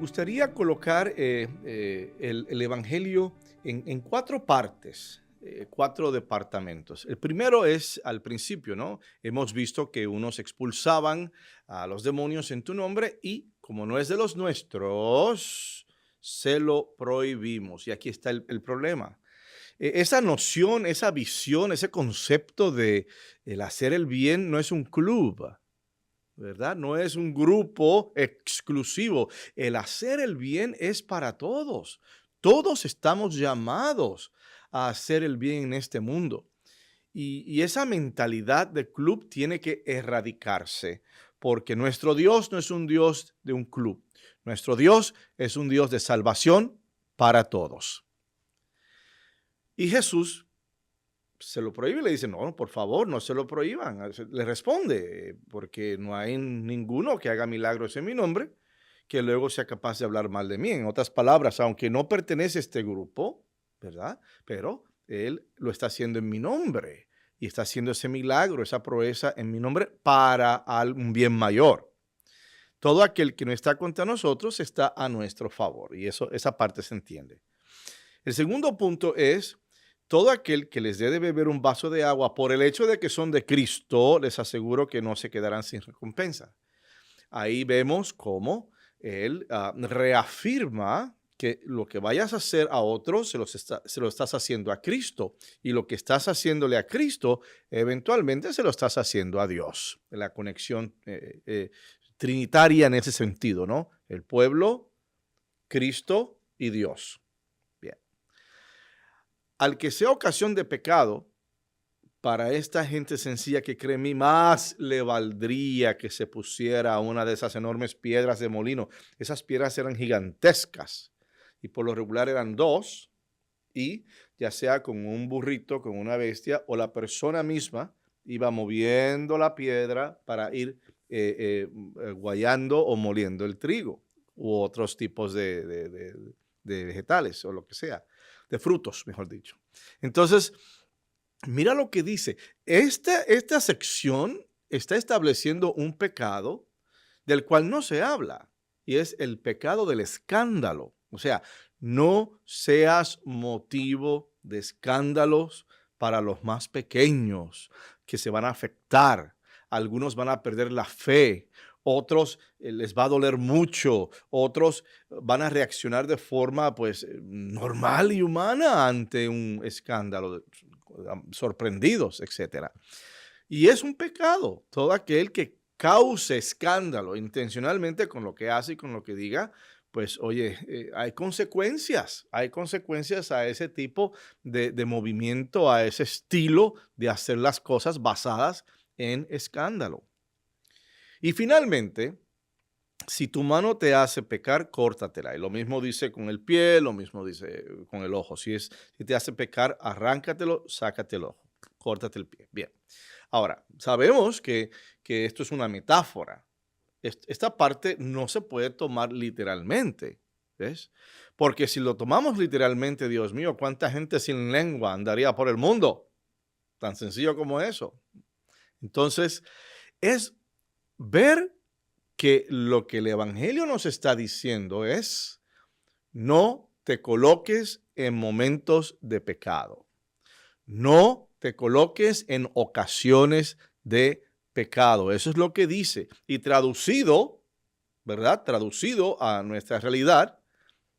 gustaría colocar el Evangelio en cuatro partes, cuatro departamentos. El primero es al principio, ¿no? Hemos visto que unos expulsaban a los demonios en tu nombre y como no es de los nuestros, se lo prohibimos. Y aquí está el problema. Esa noción, esa visión, ese concepto de el hacer el bien no es un club, ¿verdad? No es un grupo exclusivo. El hacer el bien es para todos. Todos estamos llamados a hacer el bien en este mundo. Y esa mentalidad de club tiene que erradicarse, porque nuestro Dios no es un Dios de un club. Nuestro Dios es un Dios de salvación para todos. Y Jesús se lo prohíbe y le dice, no, por favor, no se lo prohíban. Le responde, porque no hay ninguno que haga milagros en mi nombre que luego sea capaz de hablar mal de mí. En otras palabras, aunque no pertenece a este grupo, ¿verdad? Pero él lo está haciendo en mi nombre y está haciendo ese milagro, esa proeza en mi nombre para un bien mayor. Todo aquel que no está contra nosotros está a nuestro favor y esa parte se entiende. El segundo punto es todo aquel que les dé de beber un vaso de agua por el hecho de que son de Cristo, les aseguro que no se quedarán sin recompensa. Ahí vemos cómo él reafirma que lo que vayas a hacer a otros se lo estás haciendo a Cristo. Y lo que estás haciéndole a Cristo, eventualmente se lo estás haciendo a Dios. La conexión trinitaria en ese sentido, ¿no? El pueblo, Cristo y Dios. Bien. Al que sea ocasión de pecado, para esta gente sencilla que cree en mí, más le valdría que se pusiera una de esas enormes piedras de molino. Esas piedras eran gigantescas y por lo regular eran dos, y ya sea con un burrito, con una bestia o la persona misma iba moviendo la piedra para ir guayando o moliendo el trigo u otros tipos de vegetales o lo que sea, de frutos, mejor dicho. Entonces, mira lo que dice. Esta sección está estableciendo un pecado del cual no se habla, y es el pecado del escándalo. O sea, no seas motivo de escándalos para los más pequeños que se van a afectar. Algunos van a perder la fe, otros les va a doler mucho, otros van a reaccionar de forma pues normal y humana ante un escándalo, sorprendidos, etcétera. Y es un pecado todo aquel que cause escándalo intencionalmente con lo que hace y con lo que diga. Pues oye, hay consecuencias a ese tipo de movimiento, a ese estilo de hacer las cosas basadas en escándalo. Y finalmente, si tu mano te hace pecar, córtatela. Y lo mismo dice con el pie, lo mismo dice con el ojo. Si te hace pecar, arráncatelo, sácate el ojo, córtate el pie. Bien. Ahora, sabemos que esto es una metáfora. Esta parte no se puede tomar literalmente, ¿ves? Porque si lo tomamos literalmente, Dios mío, ¿cuánta gente sin lengua andaría por el mundo? Tan sencillo como eso. Entonces, es ver que lo que el Evangelio nos está diciendo es, no te coloques en momentos de pecado. No te coloques en ocasiones de pecado. Eso es lo que dice. Y traducido, ¿verdad? Traducido a nuestra realidad,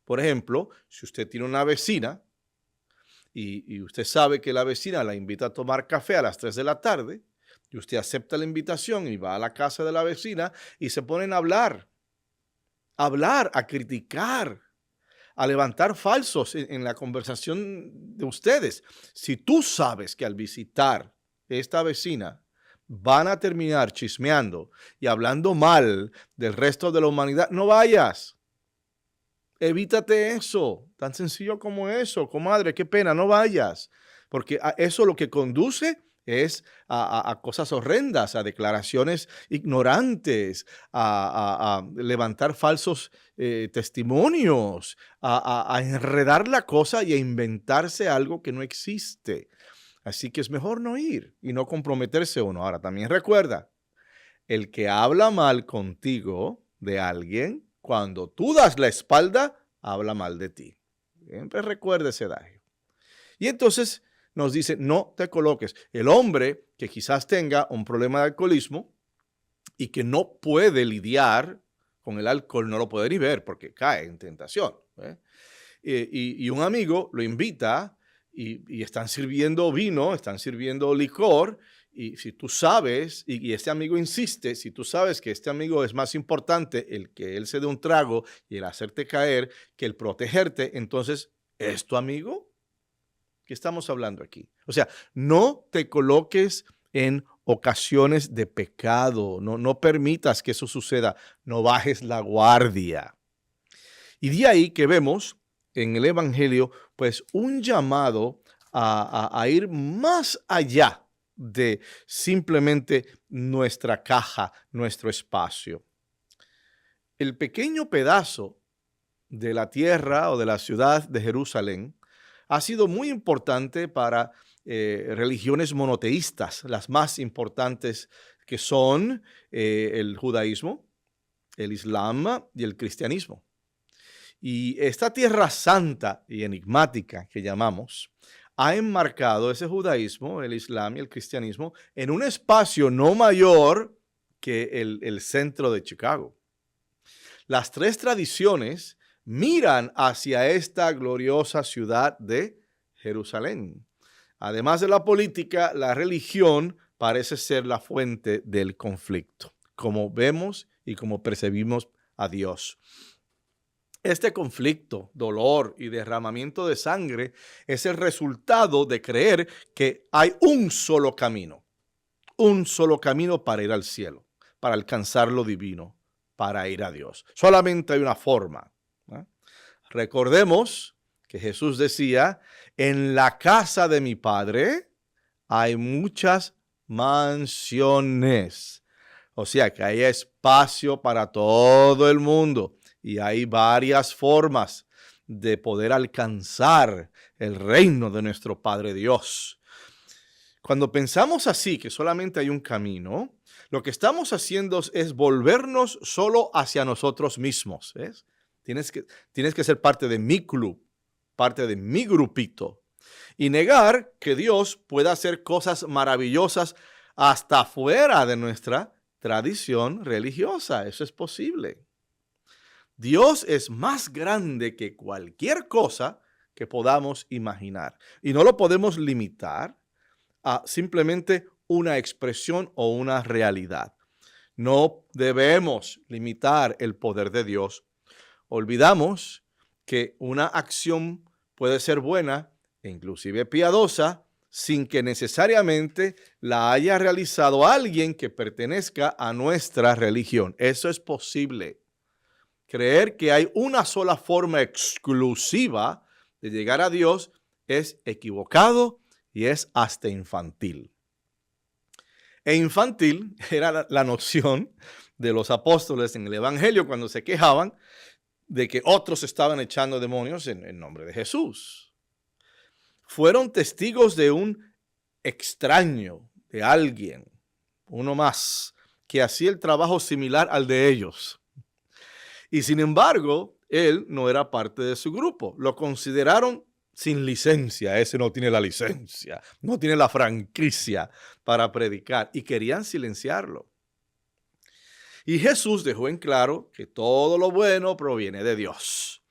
por ejemplo, si usted tiene una vecina y usted sabe que la vecina la invita a tomar café a las 3 de la tarde, y usted acepta la invitación y va a la casa de la vecina y se ponen a hablar, a criticar, a levantar falsos en la conversación de ustedes. Si tú sabes que al visitar esta vecina van a terminar chismeando y hablando mal del resto de la humanidad, no vayas. Evítate eso, tan sencillo como eso. Comadre, qué pena, no vayas. Porque a eso lo que conduce es a cosas horrendas, a declaraciones ignorantes, a levantar falsos testimonios, a enredar la cosa y a inventarse algo que no existe. Así que es mejor no ir y no comprometerse uno. Ahora, también recuerda, el que habla mal contigo de alguien, cuando tú das la espalda, habla mal de ti. Siempre recuerda ese adagio. Y entonces nos dice, no te coloques. El hombre que quizás tenga un problema de alcoholismo y que no puede lidiar con el alcohol, no lo puede ni ver porque cae en tentación. Y un amigo lo invita y están sirviendo vino, están sirviendo licor. Y si tú sabes, y este amigo insiste, si tú sabes que este amigo es más importante el que él se dé un trago y el hacerte caer que el protegerte, entonces, ¿es tu amigo? ¿Qué estamos hablando aquí? O sea, no te coloques en ocasiones de pecado, no permitas que eso suceda, no bajes la guardia. Y de ahí que vemos en el Evangelio, pues un llamado a ir más allá de simplemente nuestra caja, nuestro espacio. El pequeño pedazo de la tierra o de la ciudad de Jerusalén ha sido muy importante para religiones monoteístas, las más importantes que son el judaísmo, el islam y el cristianismo. Y esta tierra santa y enigmática que llamamos ha enmarcado ese judaísmo, el islam y el cristianismo en un espacio no mayor que el centro de Chicago. Las tres tradiciones miran hacia esta gloriosa ciudad de Jerusalén. Además de la política, la religión parece ser la fuente del conflicto, como vemos y como percibimos a Dios. Este conflicto, dolor y derramamiento de sangre es el resultado de creer que hay un solo camino para ir al cielo, para alcanzar lo divino, para ir a Dios. Solamente hay una forma. Recordemos que Jesús decía, en la casa de mi Padre hay muchas mansiones. O sea que hay espacio para todo el mundo. Y hay varias formas de poder alcanzar el reino de nuestro Padre Dios. Cuando pensamos así, que solamente hay un camino, lo que estamos haciendo es volvernos solo hacia nosotros mismos. ¿Ves? Tienes que ser parte de mi club, parte de mi grupito. Y negar que Dios pueda hacer cosas maravillosas hasta fuera de nuestra tradición religiosa. Eso es posible. Dios es más grande que cualquier cosa que podamos imaginar. Y no lo podemos limitar a simplemente una expresión o una realidad. No debemos limitar el poder de Dios. Olvidamos que una acción puede ser buena e inclusive piadosa sin que necesariamente la haya realizado alguien que pertenezca a nuestra religión. Eso es posible. Creer que hay una sola forma exclusiva de llegar a Dios es equivocado y es hasta infantil. E infantil era la noción de los apóstoles en el Evangelio cuando se quejaban de que otros estaban echando demonios en nombre de Jesús. Fueron testigos de un extraño, de alguien, uno más, que hacía el trabajo similar al de ellos. Y sin embargo, él no era parte de su grupo. Lo consideraron sin licencia. Ese no tiene la licencia, no tiene la franquicia para predicar. Y querían silenciarlo. Y Jesús dejó en claro que todo lo bueno proviene de Dios.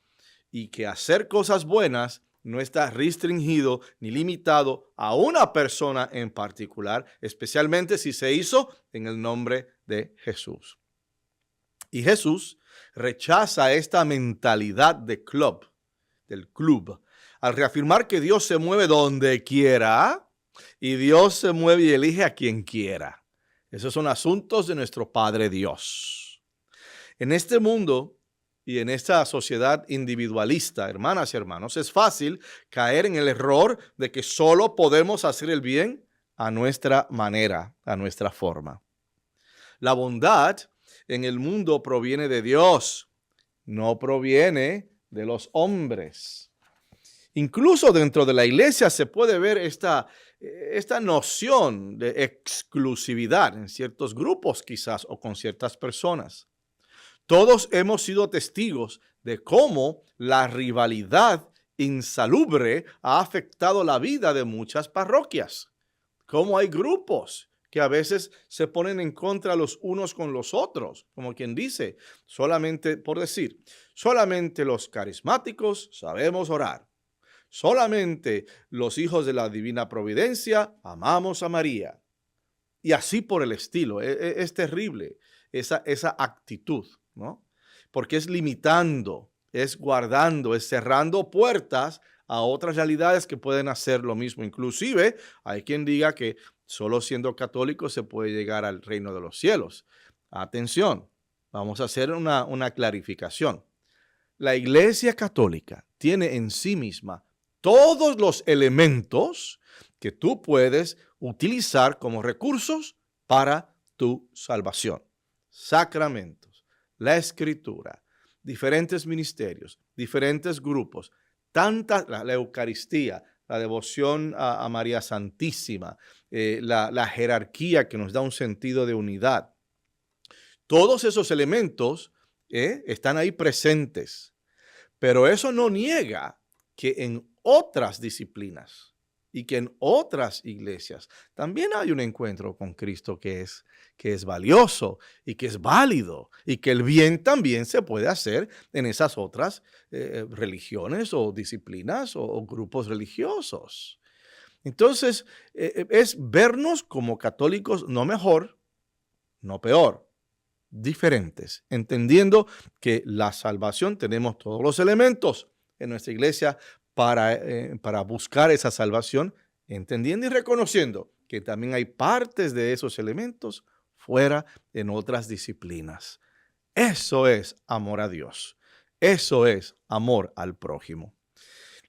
Y que hacer cosas buenas no está restringido ni limitado a una persona en particular, especialmente si se hizo en el nombre de Jesús. Y Jesús rechaza esta mentalidad del club, al reafirmar que Dios se mueve donde quiera y Dios se mueve y elige a quien quiera. Esos son asuntos de nuestro Padre Dios. En este mundo y en esta sociedad individualista, hermanas y hermanos, es fácil caer en el error de que solo podemos hacer el bien a nuestra manera, a nuestra forma. La bondad en el mundo proviene de Dios, no proviene de los hombres. Incluso dentro de la iglesia se puede ver esta noción de exclusividad en ciertos grupos quizás o con ciertas personas. Todos hemos sido testigos de cómo la rivalidad insalubre ha afectado la vida de muchas parroquias. Cómo hay grupos que a veces se ponen en contra los unos con los otros, como quien dice, solamente, por decir, solamente los carismáticos sabemos orar. Solamente los hijos de la divina providencia amamos a María. Y así por el estilo. Es terrible esa actitud, ¿no? Porque es limitando, es guardando, es cerrando puertas a otras realidades que pueden hacer lo mismo. Inclusive hay quien diga que solo siendo católico se puede llegar al reino de los cielos. Atención, vamos a hacer una clarificación. La Iglesia Católica tiene en sí misma todos los elementos que tú puedes utilizar como recursos para tu salvación. Sacramentos, la Escritura, diferentes ministerios, diferentes grupos, la Eucaristía, la devoción a María Santísima, la jerarquía que nos da un sentido de unidad. Todos esos elementos están ahí presentes, pero eso no niega que en otras disciplinas y que en otras iglesias también hay un encuentro con Cristo que es valioso y que es válido, y que el bien también se puede hacer en esas otras religiones o disciplinas o grupos religiosos. Entonces, es vernos como católicos no mejor, no peor, diferentes, entendiendo que la salvación tenemos todos los elementos en nuestra iglesia para buscar esa salvación, entendiendo y reconociendo que también hay partes de esos elementos fuera en otras disciplinas. Eso es amor a Dios. Eso es amor al prójimo.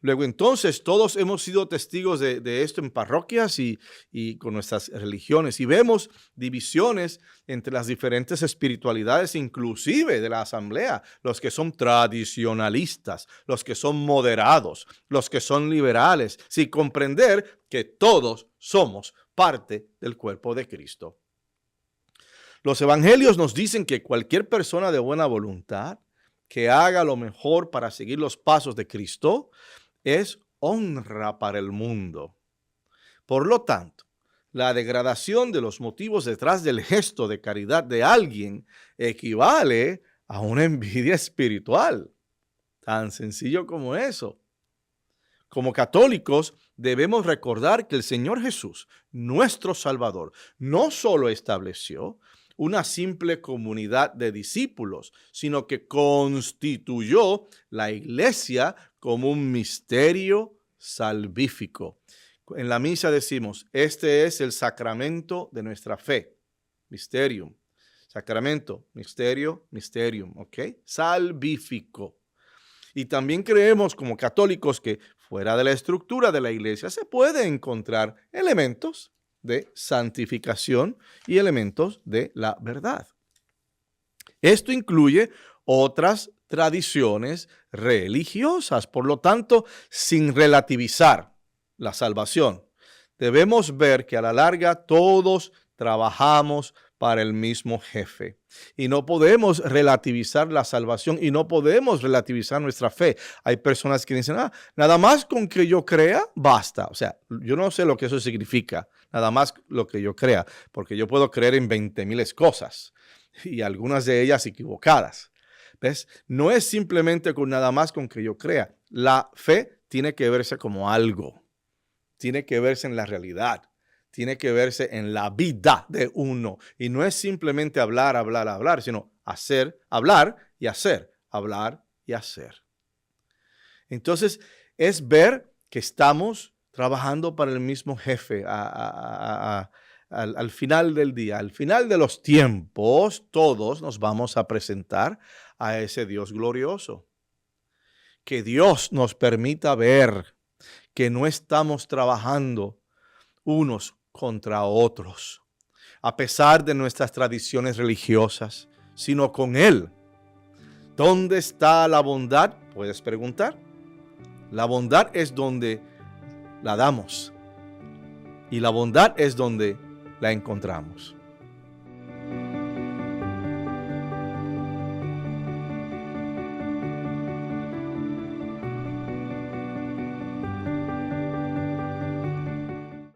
Luego entonces todos hemos sido testigos de esto en parroquias y con nuestras religiones, y vemos divisiones entre las diferentes espiritualidades, inclusive de la asamblea, los que son tradicionalistas, los que son moderados, los que son liberales, sin comprender que todos somos parte del cuerpo de Cristo. Los evangelios nos dicen que cualquier persona de buena voluntad que haga lo mejor para seguir los pasos de Cristo es honra para el mundo. Por lo tanto, la degradación de los motivos detrás del gesto de caridad de alguien equivale a una envidia espiritual. Tan sencillo como eso. Como católicos, debemos recordar que el Señor Jesús, nuestro Salvador, no solo estableció una simple comunidad de discípulos, sino que constituyó la iglesia como un misterio salvífico. En la misa decimos, este es el sacramento de nuestra fe. Mysterium. Sacramento, misterio, mysterium, ¿ok? Salvífico. Y también creemos como católicos que fuera de la estructura de la iglesia se puede encontrar elementos de santificación y elementos de la verdad. Esto incluye otras tradiciones religiosas. Por lo tanto, sin relativizar la salvación, debemos ver que a la larga todos trabajamos para el mismo jefe. Y no podemos relativizar la salvación y no podemos relativizar nuestra fe. Hay personas que dicen, nada más con que yo crea, basta. O sea, yo no sé lo que eso significa, nada más lo que yo crea, porque yo puedo creer en 20,000 cosas y algunas de ellas equivocadas. ¿Ves? No es simplemente con nada más con que yo crea. La fe tiene que verse como algo, tiene que verse en la realidad. Tiene que verse en la vida de uno. Y no es simplemente hablar, sino hacer, hablar y hacer, hablar y hacer. Entonces, es ver que estamos trabajando para el mismo jefe al final del día. Al final de los tiempos, todos nos vamos a presentar a ese Dios glorioso. Que Dios nos permita ver que no estamos trabajando unos contra otros, a pesar de nuestras tradiciones religiosas, sino con Él. ¿Dónde está la bondad? Puedes preguntar. La bondad es donde la damos y la bondad es donde la encontramos.